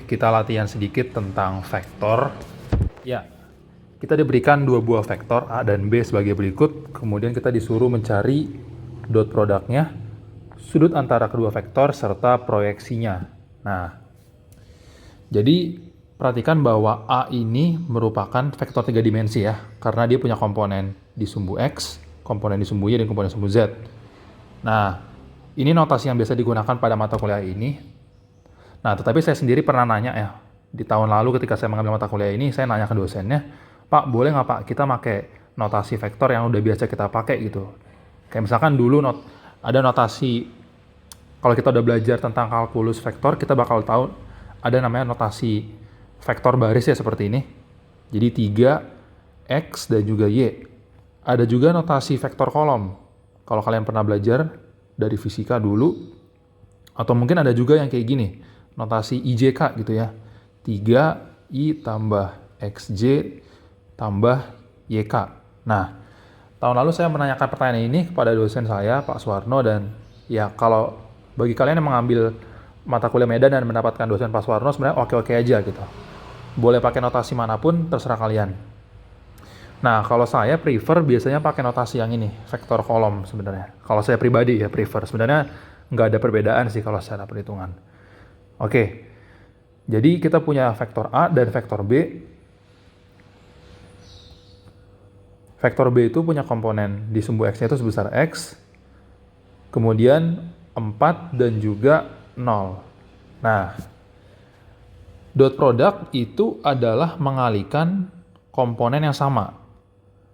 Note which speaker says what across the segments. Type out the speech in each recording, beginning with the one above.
Speaker 1: kita latihan sedikit tentang vektor. Ya, kita diberikan dua buah vektor A dan B sebagai berikut, kemudian kita disuruh mencari dot produknya, sudut antara kedua vektor, serta proyeksinya. Nah, jadi perhatikan bahwa A ini merupakan vektor 3 dimensi ya, karena dia punya komponen di sumbu X, komponen di sumbu Y, dan komponen sumbu Z. Nah, ini notasi yang biasa digunakan pada mata kuliah ini. Nah, tetapi saya sendiri pernah nanya ya, di tahun lalu ketika saya mengambil mata kuliah ini, saya nanya ke dosennya, Pak, boleh nggak Pak kita pakai notasi vektor yang udah biasa kita pakai gitu? Kayak misalkan dulu ada notasi, kalau kita udah belajar tentang kalkulus vektor, kita bakal tahu ada namanya notasi vektor baris ya seperti ini. Jadi 3, X, dan juga Y. Ada juga notasi vektor kolom. Kalau kalian pernah belajar dari fisika dulu, atau mungkin ada juga yang kayak gini, notasi IJK gitu ya. 3I tambah XJ tambah YK. Nah, tahun lalu saya menanyakan pertanyaan ini kepada dosen saya, Pak Suwarno, dan ya kalau bagi kalian yang mengambil mata kuliah Medan dan mendapatkan dosen Pak Suwarno, sebenarnya oke-oke aja gitu. Boleh pakai notasi manapun, terserah kalian. Nah, kalau saya prefer biasanya pakai notasi yang ini, vektor kolom sebenarnya. Kalau saya pribadi ya prefer. Sebenarnya nggak ada perbedaan sih kalau secara perhitungan. Oke, jadi kita punya vektor A dan vektor B. Vektor B itu punya komponen di sumbu X-nya itu sebesar X, kemudian 4 dan juga 0. Nah, dot product itu adalah mengalihkan komponen yang sama.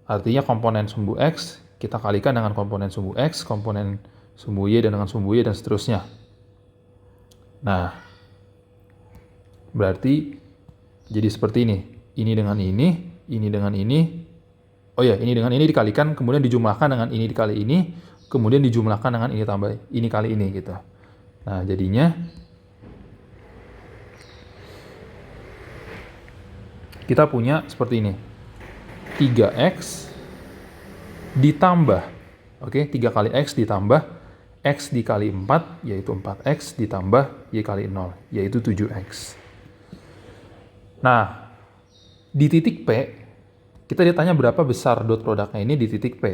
Speaker 1: Artinya komponen sumbu X kita kalikan dengan komponen sumbu X, komponen sumbu Y dan dengan sumbu Y, dan seterusnya. Nah, berarti jadi seperti ini. Ini dengan ini dengan ini. Oh ya, ini dengan ini dikalikan, kemudian dijumlahkan dengan ini dikali ini, kemudian dijumlahkan dengan ini tambah ini kali ini gitu. Nah, jadinya kita punya seperti ini. 3X ditambah, oke, 3 kali X ditambah X dikali 4, yaitu 4X, ditambah Y kali 0, yaitu 7X. Nah, di titik P, kita ditanya berapa besar dot produknya ini di titik P.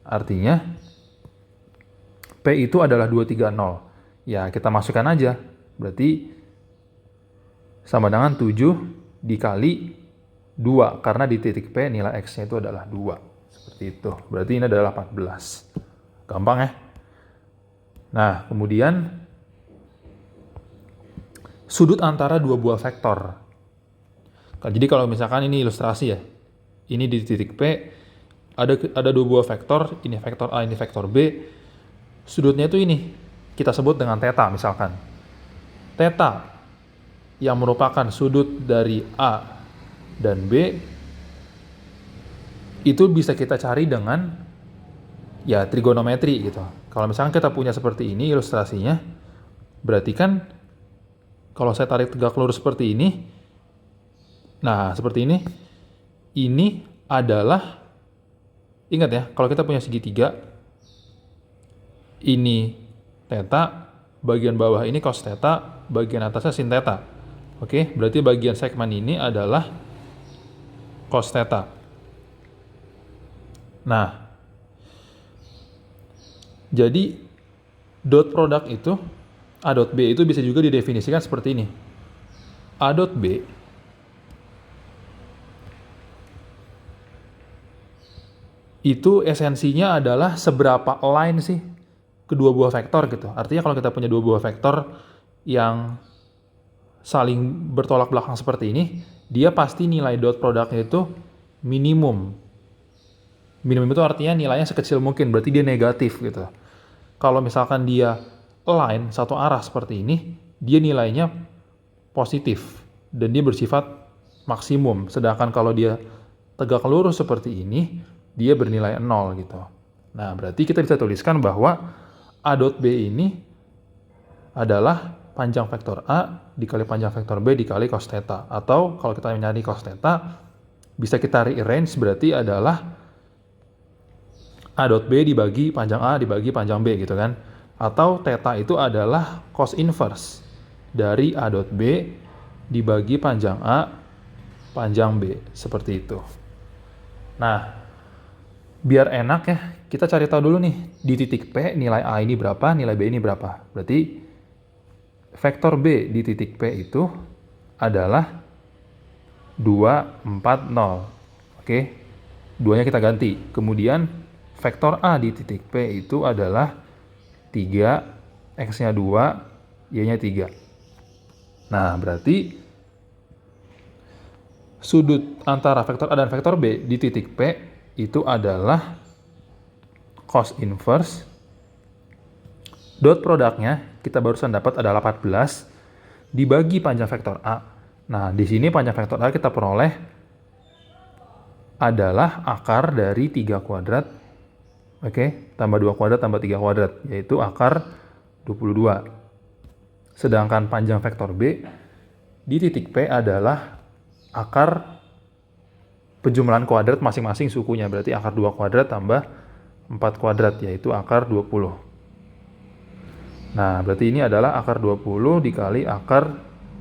Speaker 1: Artinya, P itu adalah 230. Ya, kita masukkan aja. Berarti sama dengan 7 dikali 2, karena di titik P nilai X-nya itu adalah 2. Seperti itu. Berarti ini adalah 14. Gampang ya? Nah, kemudian sudut antara dua buah vektor. Jadi kalau misalkan ini ilustrasi ya, ini di titik P ada dua buah vektor, ini vektor A, ini vektor B. Sudutnya itu ini kita sebut dengan theta misalkan. Theta yang merupakan sudut dari A dan B itu bisa kita cari dengan ya trigonometri gitu. Kalau misalkan kita punya seperti ini ilustrasinya, berarti kan kalau saya tarik tegak lurus seperti ini, nah seperti ini adalah, ingat ya, kalau kita punya segitiga, ini theta, bagian bawah ini cos theta, bagian atasnya sin theta. Oke, berarti bagian segmen ini adalah cos theta. Nah, jadi dot product itu, A dot B itu bisa juga didefinisikan seperti ini. A dot B itu esensinya adalah seberapa align sih kedua buah vektor gitu. Artinya kalau kita punya dua buah vektor yang saling bertolak belakang seperti ini, dia pasti nilai dot produknya itu minimum. Minimum itu artinya nilainya sekecil mungkin, berarti dia negatif gitu. Kalau misalkan dia align satu arah seperti ini, dia nilainya positif dan dia bersifat maksimum. Sedangkan kalau dia tegak lurus seperti ini, dia bernilai 0 gitu. Nah, berarti kita bisa tuliskan bahwa A dot B ini adalah panjang vektor A dikali panjang vektor B dikali cos theta. Atau kalau kita mencari cos theta, bisa kita rearrange, berarti adalah A dot B dibagi panjang A dibagi panjang B gitu kan. Atau theta itu adalah cos inverse dari A dot B dibagi panjang A, panjang B, seperti itu. Nah, biar enak ya, kita cari tahu dulu nih, di titik P nilai A ini berapa, nilai B ini berapa. Berarti vektor B di titik P itu adalah 2, 4, 0. Oke, 2-nya kita ganti. Kemudian vektor A di titik P itu adalah 3, X-nya 2, Y-nya 3. Nah, berarti sudut antara vektor A dan vektor B di titik P itu adalah cos inverse. Dot produknya kita barusan dapat adalah 14 dibagi panjang vektor A. Nah, di sini panjang vektor A kita peroleh adalah akar dari 3 kuadrat. Oke, tambah 2 kuadrat tambah 3 kuadrat, yaitu akar 22. Sedangkan panjang vektor B di titik P adalah akar penjumlahan kuadrat masing-masing sukunya. Berarti akar 2 kuadrat tambah 4 kuadrat, yaitu akar 20. Nah, berarti ini adalah akar 20 dikali akar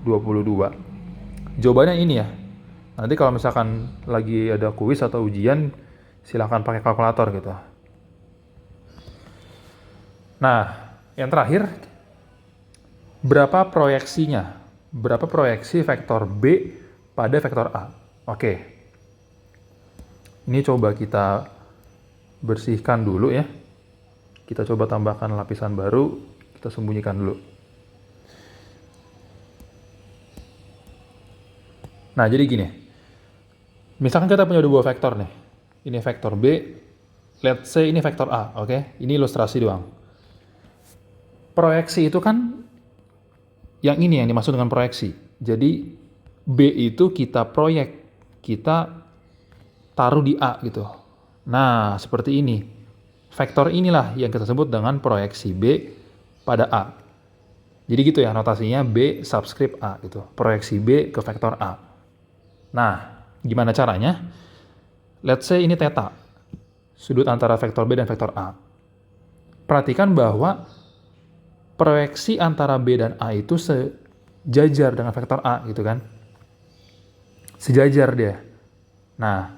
Speaker 1: 22. Jawabannya ini ya. Nanti kalau misalkan lagi ada kuis atau ujian, silakan pakai kalkulator gitu. Nah, yang terakhir, berapa proyeksinya? Berapa proyeksi vektor B pada vektor A? Oke. Ini coba kita bersihkan dulu ya. Kita coba tambahkan lapisan baru, kita sembunyikan dulu. Nah, jadi gini. Misalkan kita punya 2 vektor nih. Ini vektor B, let's say ini vektor A, oke? Ini ilustrasi doang. Proyeksi itu kan yang ini yang dimaksud dengan proyeksi. Jadi B itu kita proyek, kita taruh di A gitu. Nah, seperti ini. Vektor inilah yang kita sebut dengan proyeksi B pada A. Jadi gitu ya notasinya, B subscript A gitu. Proyeksi B ke vektor A. Nah, gimana caranya? Let's say ini theta, sudut antara vektor B dan vektor A. Perhatikan bahwa proyeksi antara B dan A itu sejajar dengan vektor A gitu kan. Sejajar dia. Nah,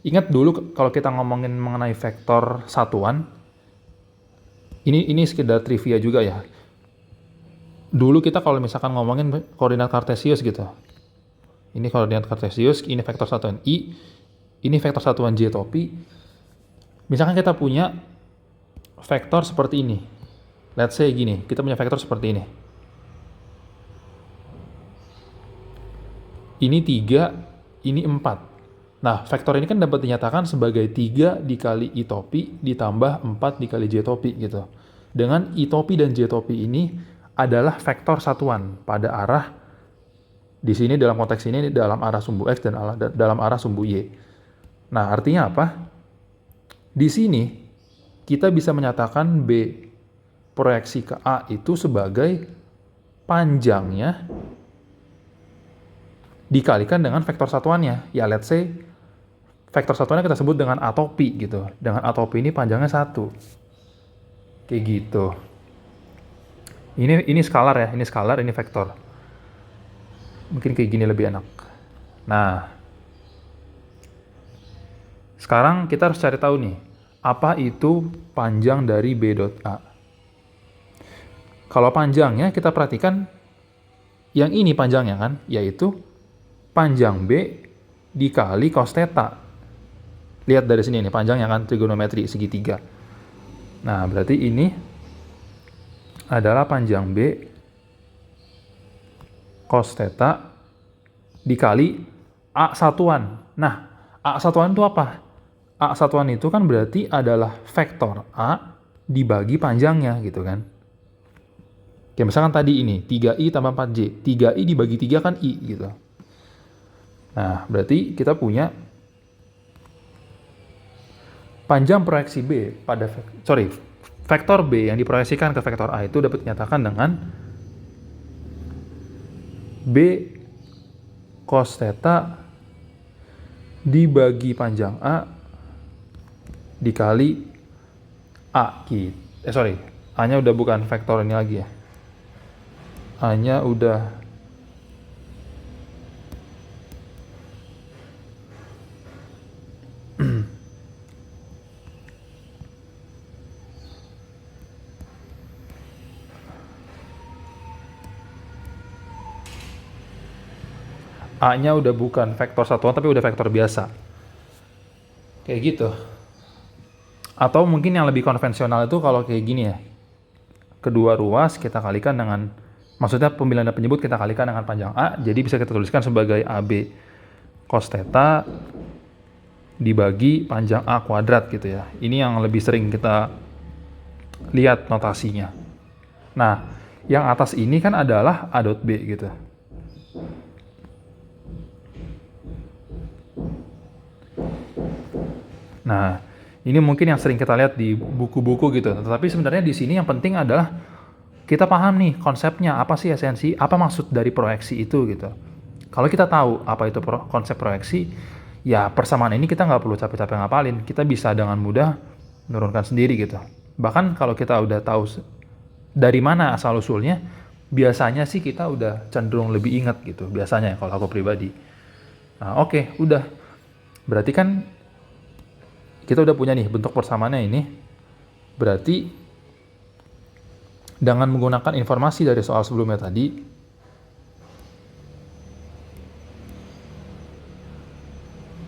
Speaker 1: ingat dulu kalau kita ngomongin mengenai vektor satuan, ini sekedar trivia juga ya. Dulu kita kalau misalkan ngomongin koordinat kartesius gitu. Ini koordinat kartesius, ini vektor satuan I, ini vektor satuan J topi. Misalkan kita punya vektor seperti ini. Let's say gini, kita punya vektor seperti ini. Ini 3, ini 4. Nah, vektor ini kan dapat dinyatakan sebagai 3 dikali I topi ditambah 4 dikali J topi gitu. Dengan I topi dan J topi ini adalah vektor satuan pada arah, di sini dalam konteks ini dalam arah sumbu X dan dalam arah sumbu Y. Nah, artinya apa? Di sini kita bisa menyatakan B proyeksi ke A itu sebagai panjangnya dikalikan dengan vektor satuannya. Ya, let's say vektor satuannya kita sebut dengan A topi gitu. Dengan A topi ini panjangnya 1. Kayak gitu. Ini skalar ya, ini skalar, ini vektor. Mungkin kayak gini lebih enak. Nah, sekarang kita harus cari tahu nih, apa itu panjang dari B dot A. Kalau panjangnya kita perhatikan, yang ini panjangnya kan, yaitu panjang B dikali cos theta. Lihat dari sini nih, panjangnya kan trigonometri segitiga. Nah, berarti ini adalah panjang B cos theta dikali A satuan. Nah, A satuan itu apa? A satuan itu kan berarti adalah vektor A dibagi panjangnya gitu kan. Oke, misalkan tadi ini 3i tambah 4j. 3i dibagi 3 kan i gitu. Nah, berarti kita punya panjang proyeksi B pada vektor B yang diproyeksikan ke vektor A itu dapat dinyatakan dengan B cos theta dibagi panjang A dikali A. A-nya udah bukan vektor ini lagi ya. A-nya udah A-nya udah bukan vektor satuan tapi udah vektor biasa. Kayak gitu. Atau mungkin yang lebih konvensional itu kalau kayak gini ya. Kedua ruas kita kalikan dengan, maksudnya pembilang dan penyebut kita kalikan dengan panjang A, jadi bisa kita tuliskan sebagai AB cos theta dibagi panjang A kuadrat gitu ya. Ini yang lebih sering kita lihat notasinya. Nah, yang atas ini kan adalah A dot B gitu. Nah, ini mungkin yang sering kita lihat di buku-buku gitu. Tetapi sebenarnya di sini yang penting adalah kita paham nih konsepnya, apa sih esensi, apa maksud dari proyeksi itu gitu. Kalau kita tahu apa itu konsep proyeksi, ya persamaan ini kita nggak perlu capek-capek ngapalin. Kita bisa dengan mudah menurunkan sendiri gitu. Bahkan kalau kita udah tahu dari mana asal-usulnya, biasanya sih kita udah cenderung lebih ingat gitu. Biasanya kalau aku pribadi. Nah, oke, udah. Berarti kan kita udah punya nih bentuk persamaannya ini. Berarti dengan menggunakan informasi dari soal sebelumnya tadi,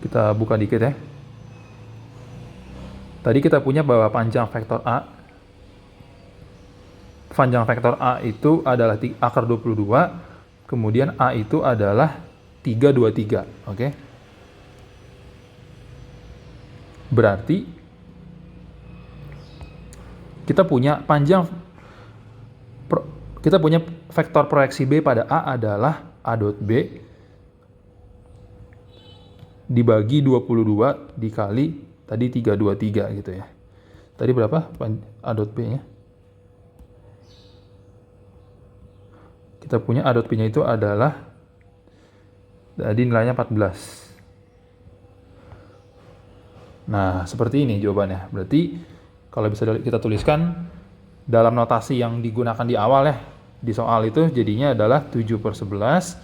Speaker 1: kita buka dikit ya. Tadi kita punya bahwa panjang vektor A itu adalah akar 22, kemudian A itu adalah 323, oke? Berarti kita punya vektor proyeksi B pada A adalah A dot B dibagi 22 dikali tadi 323 gitu ya. Tadi berapa A dot B-nya? Kita punya A dot B-nya itu adalah tadi nilainya 14. Nah, seperti ini jawabannya. Berarti kalau bisa kita tuliskan dalam notasi yang digunakan di awal ya, di soal itu jadinya adalah 7/11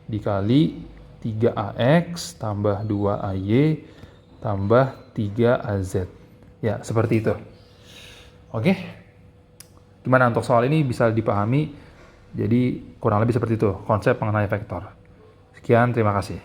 Speaker 1: dikali 3AX tambah 2AY tambah 3AZ. Ya, seperti itu. Oke? Gimana untuk soal ini bisa dipahami? Jadi kurang lebih seperti itu konsep mengenai vektor. Sekian, terima kasih.